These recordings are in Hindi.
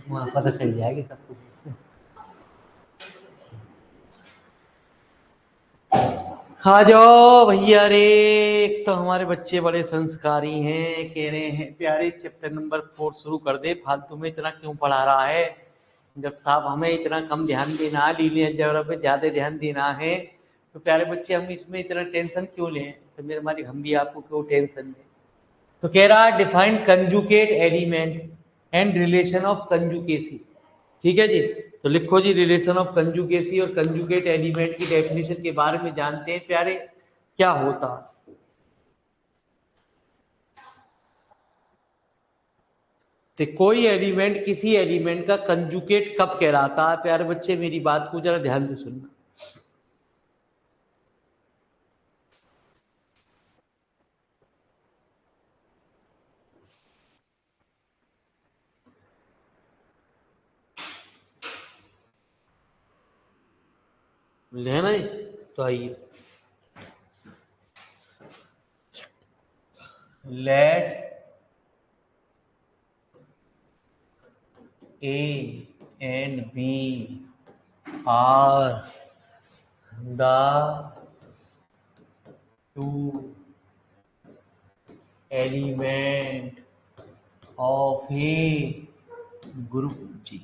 वहाँ पता चल जाएगी सब कुछ। आ जाओ भैया रे। एक तो हमारे बच्चे बड़े संस्कारी हैं, कह रहे हैं प्यारे चैप्टर नंबर 4 शुरू कर दे, फालतू में इतना क्यों पढ़ा रहा है, जब साहब हमें इतना कम ध्यान देना है, लीनियर अलजेब्रा पे ज्यादा ध्यान देना है, तो प्यारे बच्चे हम इसमें इतना टेंशन क्यों लें। तो मेरे मालिक हम भी आपको क्यों टेंशन दें। तो कह रहा है define conjugate element and relation of conjugacy. ठीक है जी, तो लिखो जी रिलेशन ऑफ कंजुगेसी और कंजुगेट एलिमेंट की डेफिनेशन के बारे में जानते हैं प्यारे, क्या होता है। तो कोई एलिमेंट किसी एलिमेंट का कंजुगेट कब कहलाता है प्यारे बच्चे, मेरी बात को जरा ध्यान से सुनना। लेना है तो आइए, late A and B are the two element of a group G,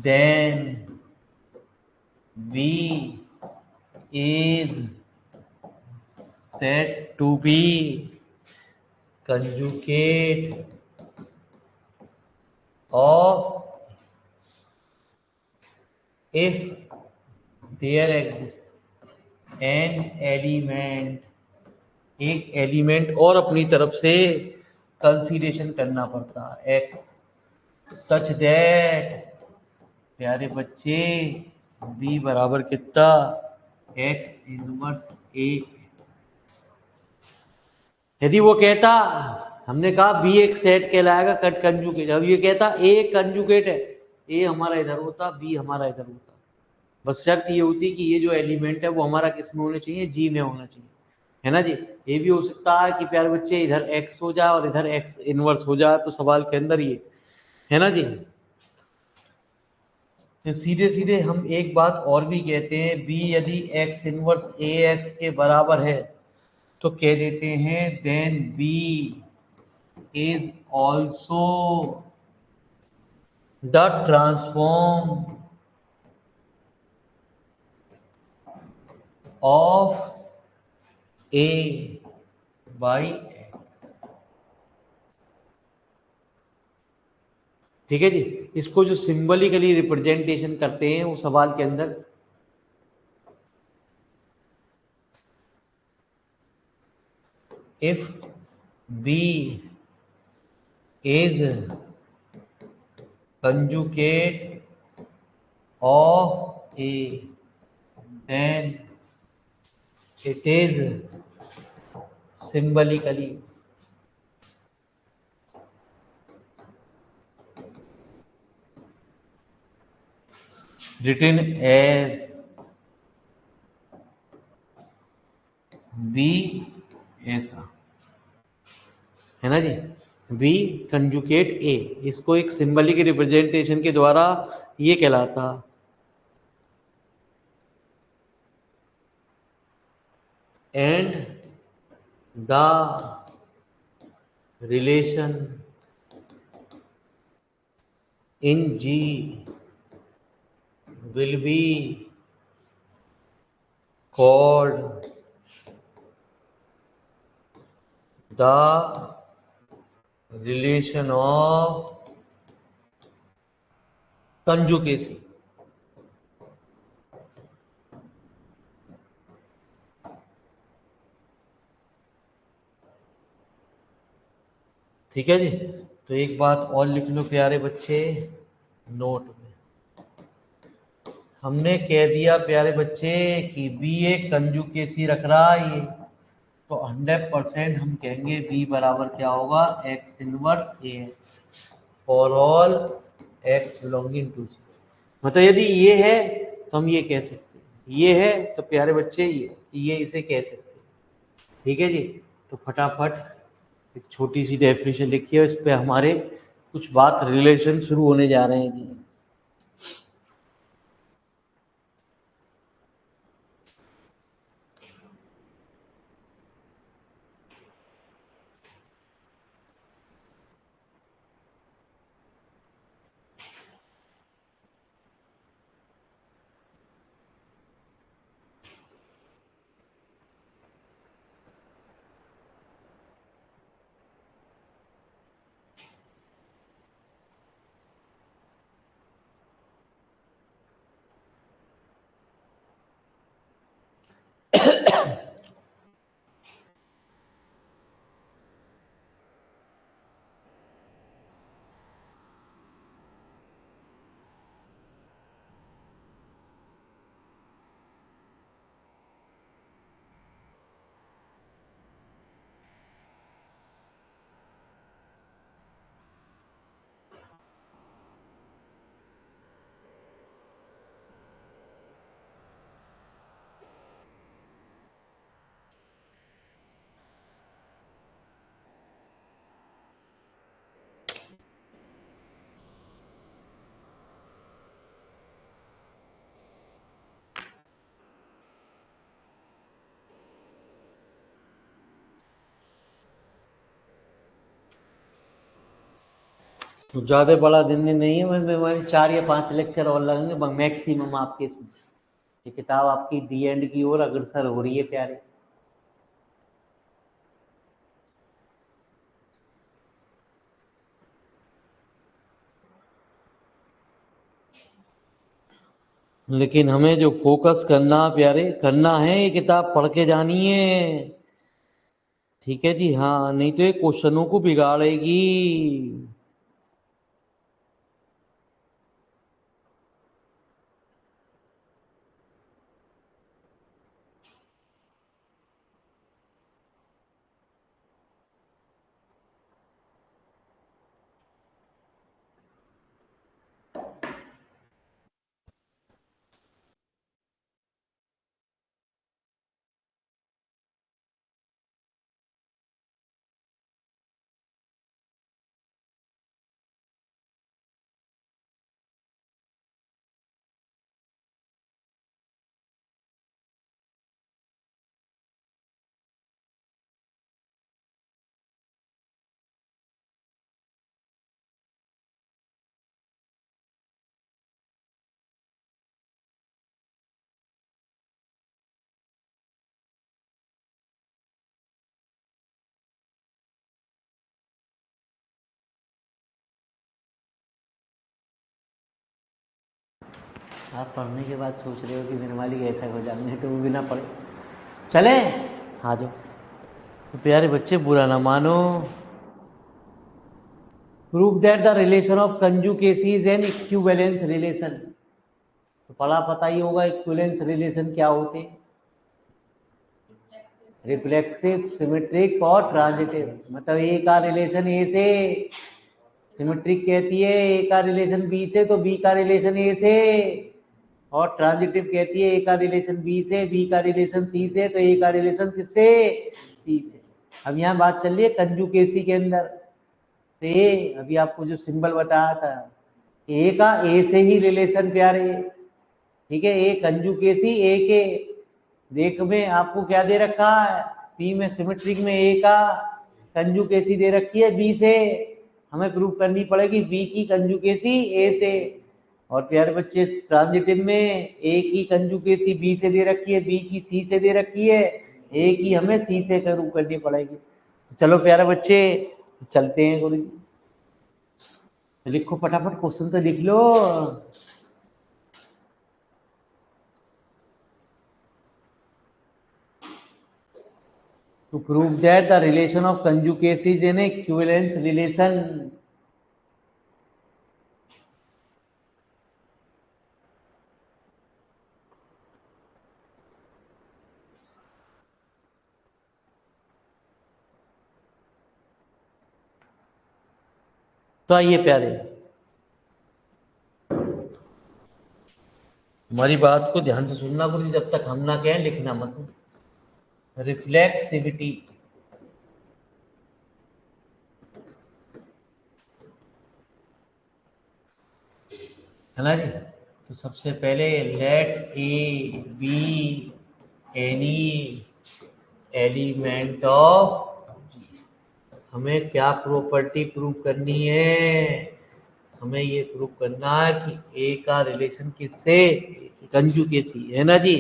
then B is said to be conjugate of if there exists an element, एक एलिमेंट और अपनी तरफ से कंसीडरेशन करना पड़ता है एक्स, सच दैट प्यारे बच्चे बी बराबर कितना, एक्स इनवर्स ए। यदि वो कहता, हमने कहा बी एक सेट कहलाएगा कट कंजुगेट, अब ये कहता ए कंजुगेट है, ए हमारा इधर होता बी हमारा इधर होता, बस शर्त ये होती कि ये जो एलिमेंट है वो हमारा किस में होना चाहिए, जी में होना चाहिए, है ना जी। ये भी हो सकता है कि प्यारे बच्चे इधर एक्स हो जाए और इधर एक्स इनवर्स हो जाए, तो सवाल के अंदर ये है ना जी। तो सीधे सीधे हम एक बात और भी कहते हैं, बी यदि एक्स इनवर्स ए एक्स के बराबर है तो कह देते हैं then b is also the transform of a by x. ठीक है जी, इसको जो सिंबलिकली रिप्रेजेंटेशन करते हैं वो सवाल के अंदर, if b is conjugate of A, then it is symbolically written as B ऐसा, है ना जी, B कंजुगेट A, इसको एक सिंबलिक रिप्रेजेंटेशन के द्वारा ये कहलाता। And the relation in G will be called the relation of conjugacy। ठीक है जी, तो एक बात और लिख लो प्यारे बच्चे नोट में, हमने कह दिया प्यारे बच्चे कि बी एक कंजुगेसी रख रहा है ये, तो 100% हम कहेंगे बी बराबर क्या होगा, x inverse a x for all x belonging to G. मतलब यदि ये है तो हम ये कह सकते हैं, ये है तो प्यारे बच्चे ये इसे कह सकते हैं। ठीक है जी, तो फटाफट एक छोटी सी डेफिनेशन लिखिए, इस पे हमारे कुछ बात रिलेशन शुरू होने जा रहे हैं जी। तो ज़्यादा बड़ा दिन नहीं है, मैं 4 या 5 लेक्चर और लगेंगे मैक्सिमम आपके इसमें। ये किताब आपकी दी एंड की ओर अग्रसर हो रही है प्यारे। लेकिन हमें जो फोकस करना प्यारे करना है, ये किताब पढ़ के जानी है, ठीक है जी। हाँ, नहीं तो ये क्वेश्चनों को बिगाड़ेगी। आप पढ़ने के बाद सोच रहे हो कि मेरे मालिक ऐसा हो जाने, तो वो बिना पढ़े चले। हाँ जो तो प्यारे बच्चे बुरा ना मानो। Prove that the relation of conjugacy is an equivalence relation. तो पढ़ा पता ही होगा इक्विवेलेंस रिलेशन क्या होते हैं। रिफ्लेक्सिव, सिमेट्रिक और ट्रांजिटिव। मतलब ए का रिलेशन ए से सिमेट्रिक कहती है, ए का रिलेशन बी से तो बी का रिलेशन ए से, और ट्रांजिटिव कहती है ए का रिलेशन बी से, बी का रिलेशन सी से, तो ए का रिलेशन किससे, सी से। अब यहाँ बात चल रही है कंजुकेसी के अंदर। तो ए अभी आपको जो सिंबल बताया था, ए का ए से ही रिलेशन प्यारे, ठीक है। ए कंजुकेसी ए के देख में आपको क्या दे रखा है, पी में सिमेट्रिक में ए का कंजुकेसी दे रखी है बी से। हमें प्रूव करनी पड़ेगी बी की कंजुकेसी ए से। और प्यारे बच्चे ट्रांजिटिव में ए की कंजुकेसी बी से दे रखी है, बी की सी से दे रखी है, ए की हमें सी से प्रूव करनी पड़ेगी। तो चलो प्यारे बच्चे चलते हैं गुरु जी। लिखो फटाफट, क्वेश्चन तो लिख लो। To prove that the relation of conjugacy is an equivalence relation. तो आइए प्यारे, हमारी बात को ध्यान से सुनना गुरु, जब तक हम ना कहें लिखना मत। रिफ्लेक्सिविटी है ना जी। तो सबसे पहले let a b any element of, हमें क्या प्रॉपर्टी प्रूव करनी है, हमें ये प्रूव करना है कि ए का रिलेशन किससे, कंजुगेसी, है ना जी।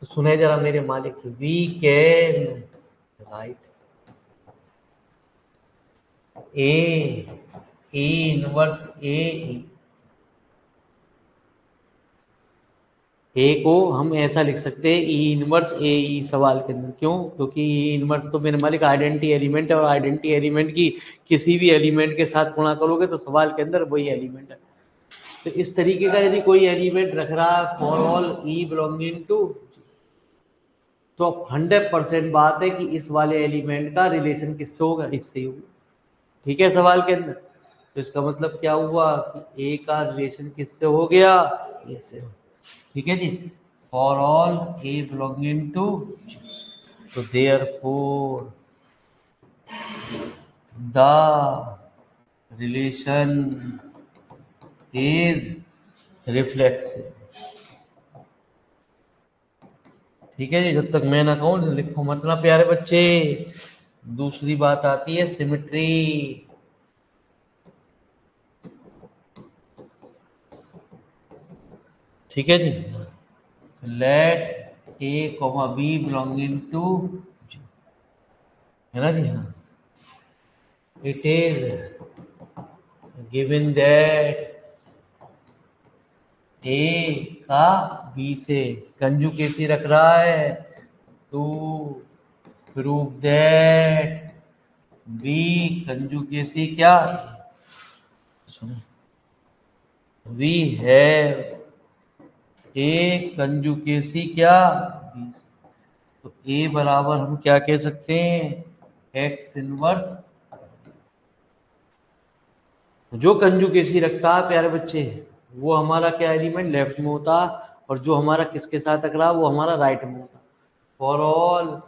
तो सुने जरा मेरे मालिक, we can write a inverse a को हम ऐसा लिख सकते हैं, ई इनवर्स ए ई सवाल के अंदर। क्यों? क्योंकि ई इनवर्स तो मेरे मालिक आइडेंटिटी एलिमेंट है, और आइडेंटिटी एलिमेंट की किसी भी एलिमेंट के साथ गुणा करोगे तो सवाल के अंदर वही एलिमेंट है। तो इस तरीके का यदि कोई एलिमेंट रख रहा है for all e belonging to, तो 100% बात है कि इस वाले एलिमेंट का रिलेशन किससे होगा, इससे ही होगा। ठीक है सवाल के अंदर। तो इसका मतलब क्या हुआ कि ए का रिलेशन किससे हो गया, इससे। ठीक है जी। For all a belonging to, तो therefore the relation is reflexive. ठीक है जी। जब तक मैं ना कहूं लिखो मत ना प्यारे बच्चे। दूसरी बात आती है सिमेट्री। ठीक है जी। Let a comma b belonging to, है ना जी। हाँ, it is given that a का बी से कंजुगेसी रख रहा है, to prove that b conjugacy क्या, सुनो, वी हैव ए कंजुगेसी क्या, बी से। तो ए बराबर हम क्या कह सकते हैं, एक्स इनवर्स। जो कंजुगेसी रखता है प्यारे बच्चे, वो हमारा क्या एलिमेंट लेफ्ट में होता, और जो हमारा किसके साथ टकरा वो हमारा राइट में होता। For all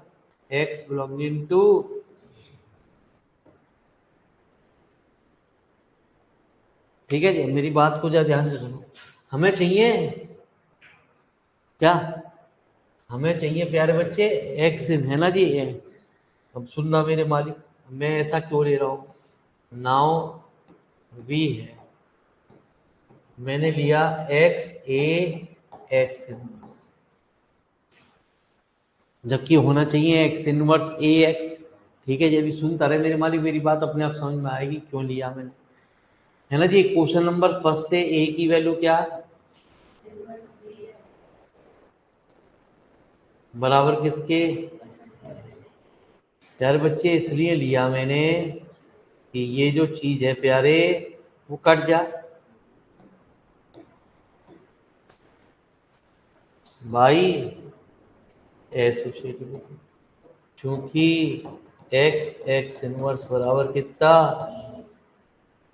x belonging to, ठीक है जी। मेरी बात को जरा ध्यान से सुनो। हमें चाहिए क्या, हमें चाहिए प्यारे बच्चे एक्स इन, है ना जी। अब सुनना मेरे मालिक, मैं ऐसा क्यों ले रहा हूं, नाउ वी है, मैंने लिया एक्स ए एक्स इनवर्स, जबकि होना चाहिए एक्स इनवर्स ए एक्स। ठीक है जी। अभी सुनता रहे मेरे मालिक, मेरी बात अपने आप समझ में आएगी क्यों लिया मैंने, है ना जी। क्वेश्चन नंबर फर्स्ट से ए की वैल्यू क्या बराबर किसके, प्यारे बच्चे इसलिए लिया मैंने कि ये जो चीज है प्यारे वो कट जा भाई, एसोसिएटिव, क्योंकि एक्स एक्स इनवर्स बराबर कितना,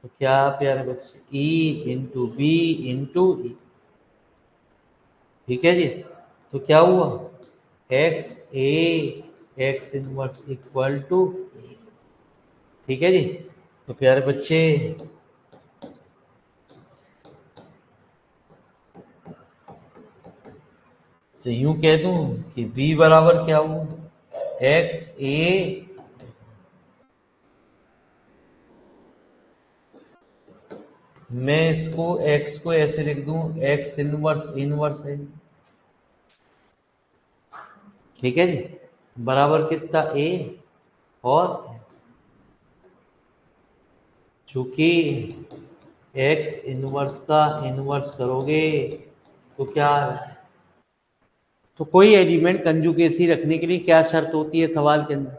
तो क्या प्यारे बच्चे e into b into e. ठीक है जी। तो क्या हुआ, x a x inverse equal to, ठीक है जी। तो प्यारे बच्चे तो यूं कह दूं कि b बराबर क्या हुआ, एक्स ए, मैं इसको x को ऐसे लिख दूं, एक्स इनवर्स इनवर्स है, ठीक है जी, बराबर कितना a, और चूंकि x इनवर्स का इनवर्स करोगे तो क्या, तो कोई एलिमेंट कंजुगेसी रखने के लिए क्या शर्त होती है सवाल के अंदर,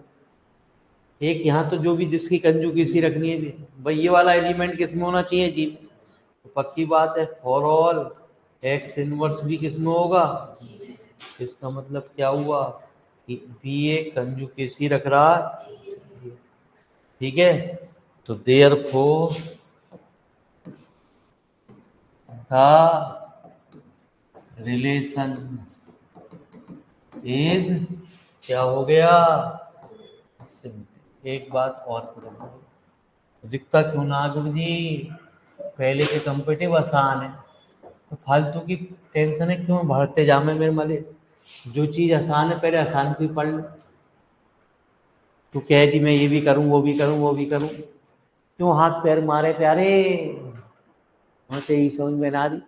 एक यहाँ तो जो भी जिसकी कंजुगेसी रखनी है भाई ये वाला एलिमेंट किसमें होना चाहिए जी, तो पक्की बात है फॉर ऑल एक्स इनवर्स भी किसमें होगा, इसका मतलब क्या हुआ कि बी ए कंजुगेसी रख रहा है, ठीक है। तो देयरफॉर द रिलेशन इज क्या हो गया, एक बात और करूंगा, दिखता क्यों ना गुरु जी, पहले के कंपेटिव आसान है, तो फालतू की टेंशन है क्यों भरते जामे मेरे मले। जो चीज़ आसान है पहले आसान को ही पढ़ ले। तू कह दी मैं ये भी करूँ वो भी करूँ वो भी करूँ, क्यों हाथ पैर मारे प्यारे। हाँ तो यही समझ में ना आ रही।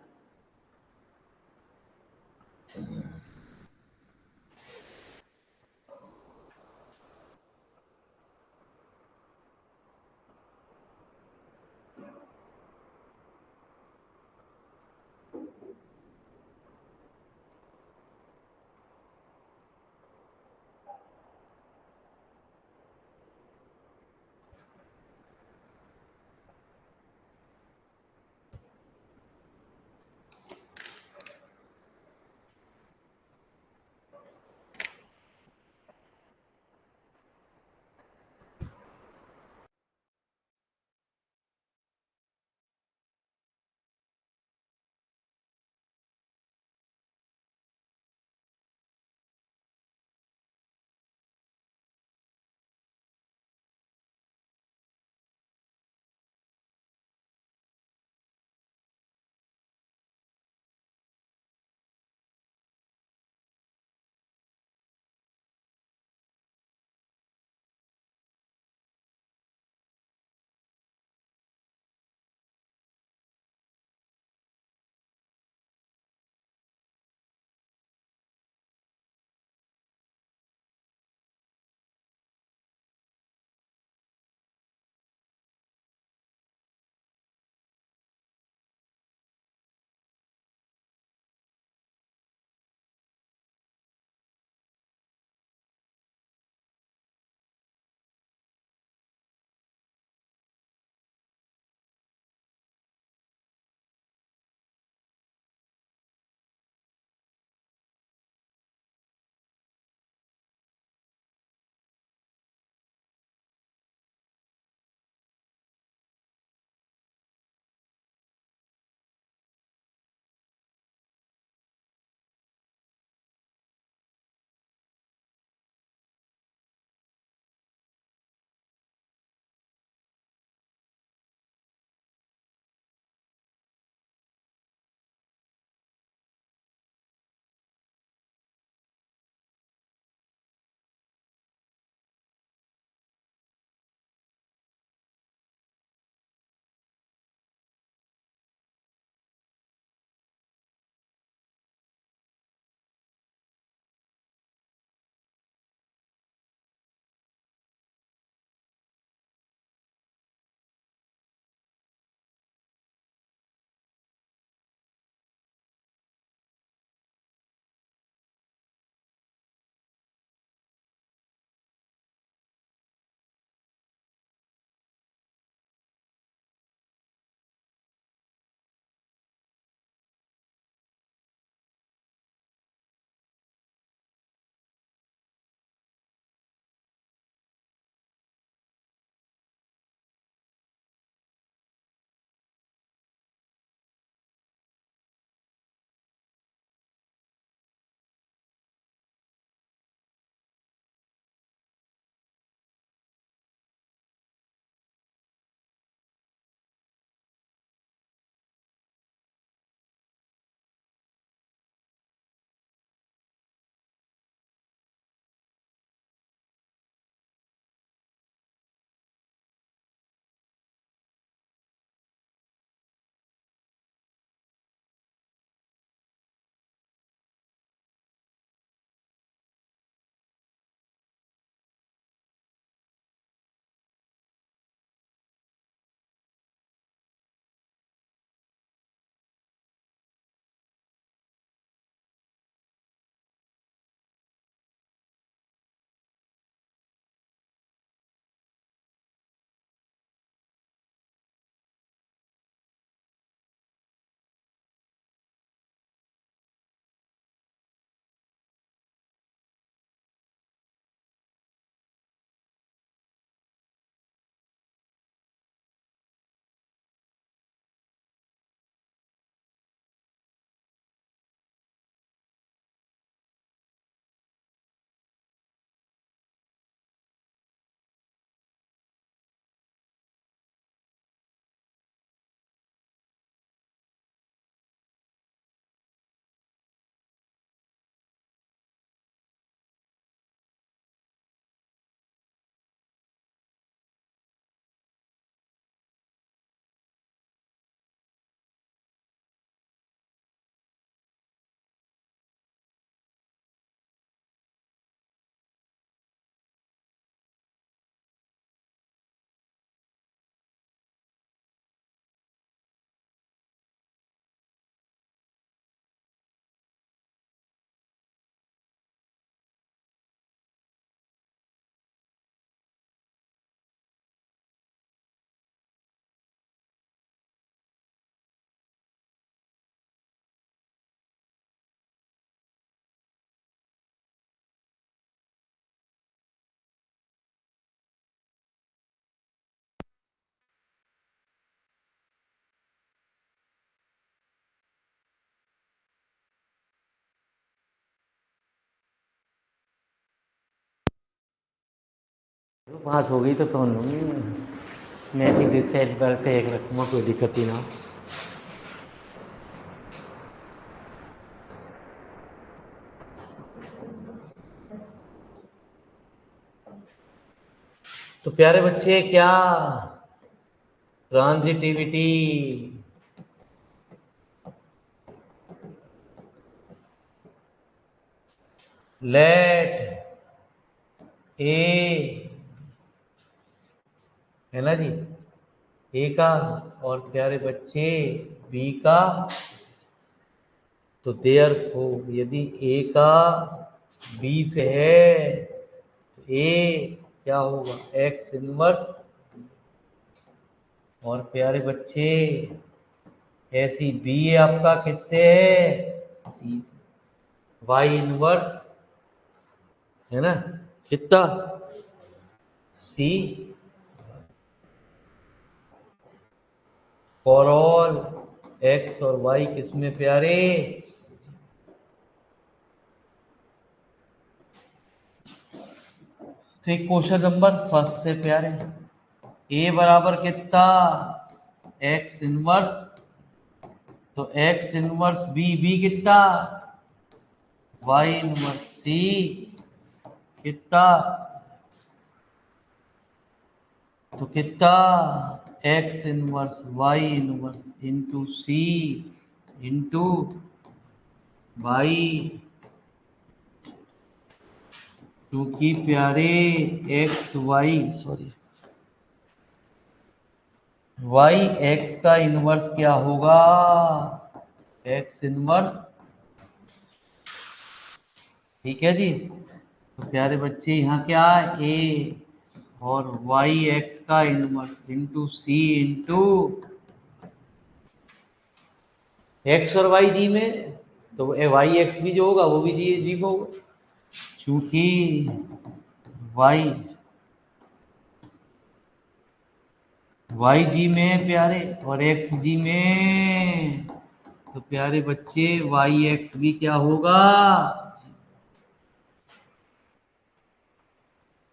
पास हो गई तो फोन लूँगी मैं ऐसी सेल करके एक रखूँगा, कोई दिक्कत ही ना हो। तो प्यारे बच्चे, क्या ट्रांजिटिविटी लेट ए है ना जी, ए का, और प्यारे बच्चे बी का, तो देयर को यदि ए का बी से है तो ए क्या होगा, एक्स इनवर्स, और प्यारे बच्चे ऐसी बी आपका किससे है, सी से, वाई इनवर्स है ना, कितना, सी फॉर ऑल एक्स और वाई किसमें प्यारे। तो एक क्वेश्चन नंबर फर्स्ट से प्यारे, ए बराबर कितना, एक्स इनवर्स, तो एक्स इनवर्स बी, बी कितना, वाई इनवर्स सी कितना, तो कितना, x inverse y inverse into c into y, क्योंकि प्यारे x y sorry y x का इनवर्स क्या होगा, एक्स इनवर्स, ठीक है जी। तो प्यारे बच्चे यहाँ क्या है, ए और वाई एक्स का inverse into c into x और वाई जी में, तो वाई एक्स भी जो होगा वो भी जी जी को होगा, चूंकि वाई वाई जी में है प्यारे और एक्स जी में, तो प्यारे बच्चे वाई एक्स भी क्या होगा,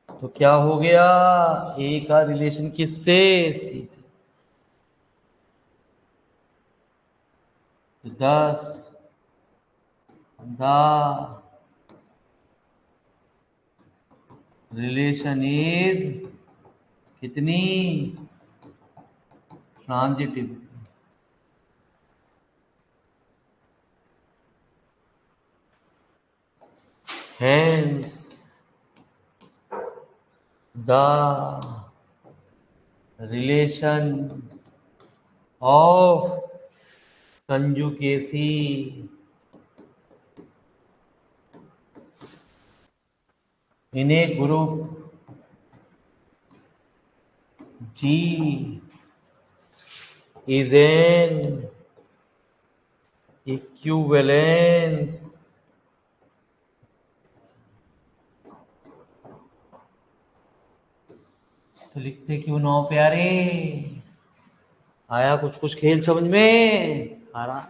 तो क्या हो गया, ए का रिलेशन किससे, सी से, तो 10 द रिलेशन इज कितनी, transitive, hence the relation of conjugacy in a group G is an equivalence, तो लिखते क्यों ना हो प्यारे, आया कुछ कुछ खेल समझ में आ रहा।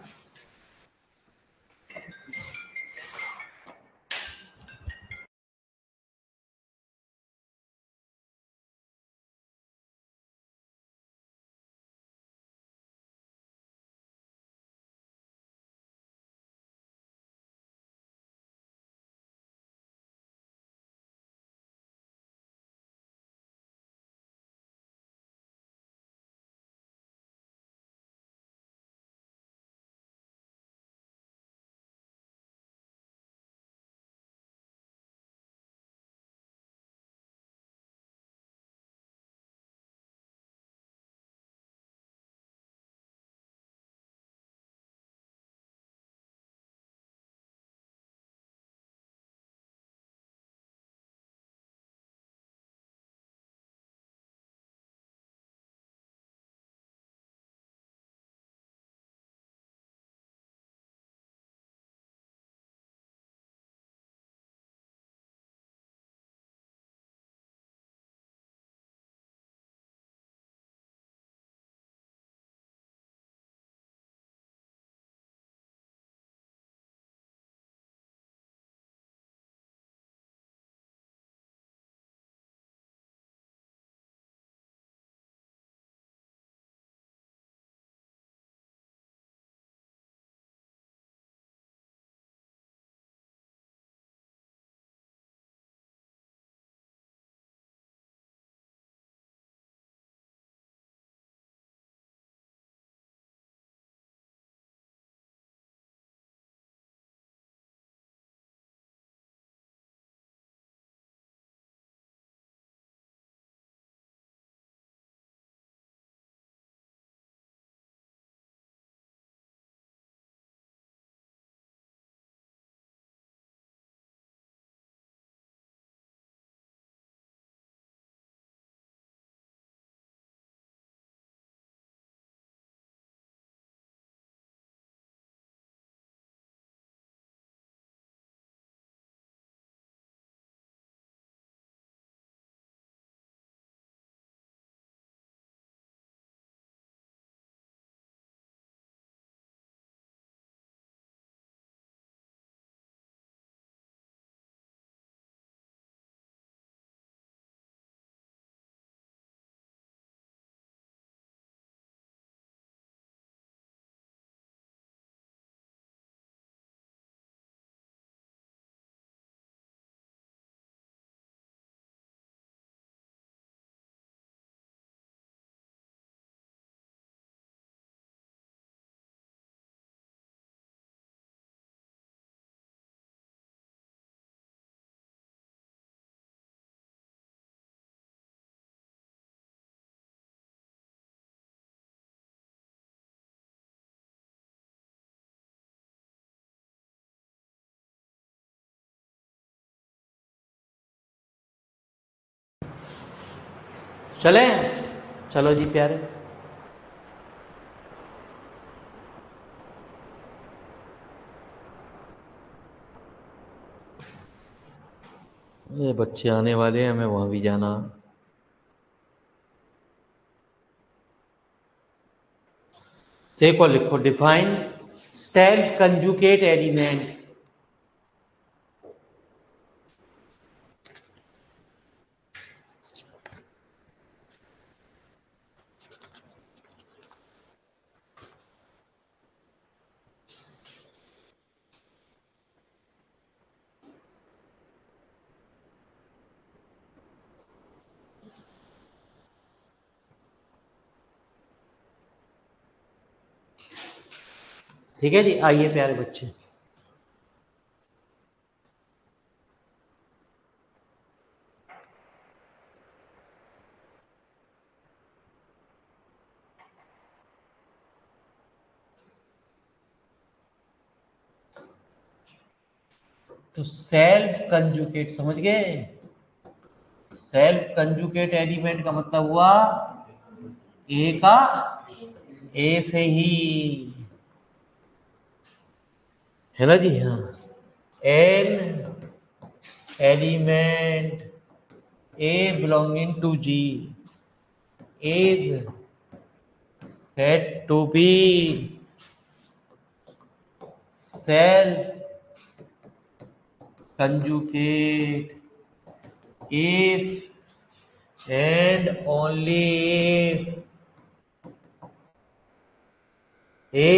चले, चलो जी प्यारे। ये बच्चे आने वाले हैं, हमें वहां भी जाना। देखो लिखो, डिफाइन सेल्फ कंजुगेट एलिमेंट। ठीक है जी, आइए प्यारे बच्चे। तो सेल्फ कंजुगेट समझ गए? सेल्फ कंजुगेट एलिमेंट का मतलब हुआ ए का ए से ही, है ना जी? हाँ, an element a belonging to G is said to be self conjugate if and only if A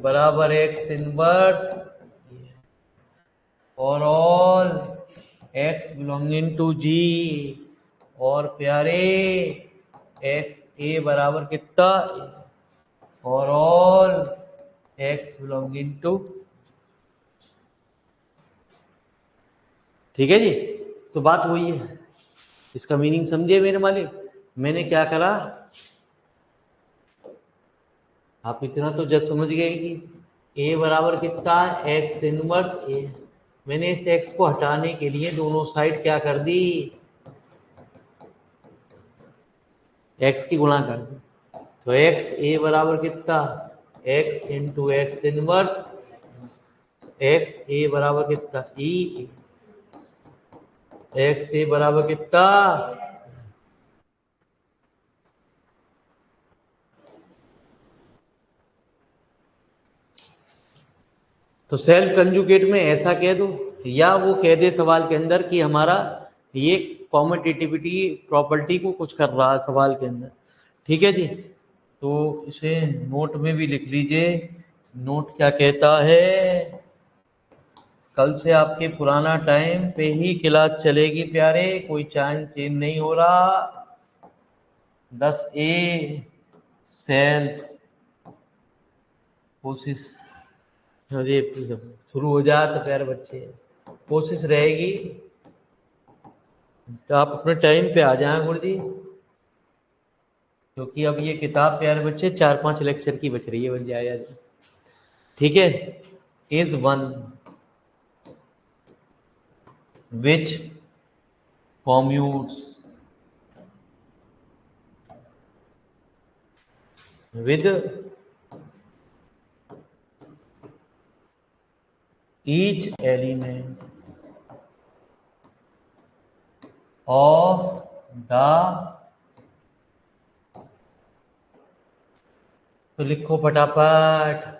बराबर x इनवर्स और all x belonging to G, और प्यारे x A बराबर कितना, और ऑल x बिलोंगिंग टू। ठीक है जी? तो बात वही है, इसका मीनिंग समझे मेरे मालिक? मैंने क्या करा, आप इतना तो जज समझ गए कि ए बराबर कितना है, एक्स इनवर्स ए। मैंने इस एक्स को हटाने के लिए दोनों साइड क्या कर दी, एक्स की गुणा कर दी। तो एक्स ए बराबर कितना, x into x inverse, x a बराबर कितना ई, एक्स ए बराबर कितना। तो सेल्फ कंजुगेट में ऐसा कह दो, या वो कह दे सवाल के अंदर कि हमारा ये कॉम्पिटिटिविटी प्रॉपर्टी को कुछ कर रहा है सवाल के अंदर। ठीक है जी? तो इसे नोट में भी लिख लीजिए। नोट क्या कहता है, कल से आपके पुराना टाइम पे ही क्लास चलेगी प्यारे, कोई टाइम चेंज नहीं हो रहा। 10A सेल्फ कोशिश, अरे शुरू हो जाए तो प्यारे बच्चे कोशिश रहेगी तो आप अपने टाइम पे आ जाएं गुरुजी, क्योंकि अब ये किताब प्यारे बच्चे 4-5 लेक्चर की बच रही है, बन जाए। ठीक है? Is one which commutes with each element of the, तो लिखो फटाफट।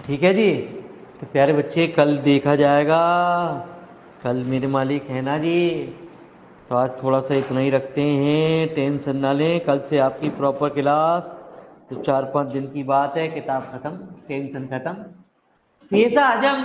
ठीक है जी। तो प्यारे बच्चे कल देखा जाएगा, कल मेरे मालिक है ना जी। तो आज थोड़ा सा इतना ही रखते हैं, टेंशन ना लें, कल से आपकी प्रॉपर क्लास। तो 4-5 दिन की बात है, किताब खत्म, टेंशन खत्म, पेशा आजम।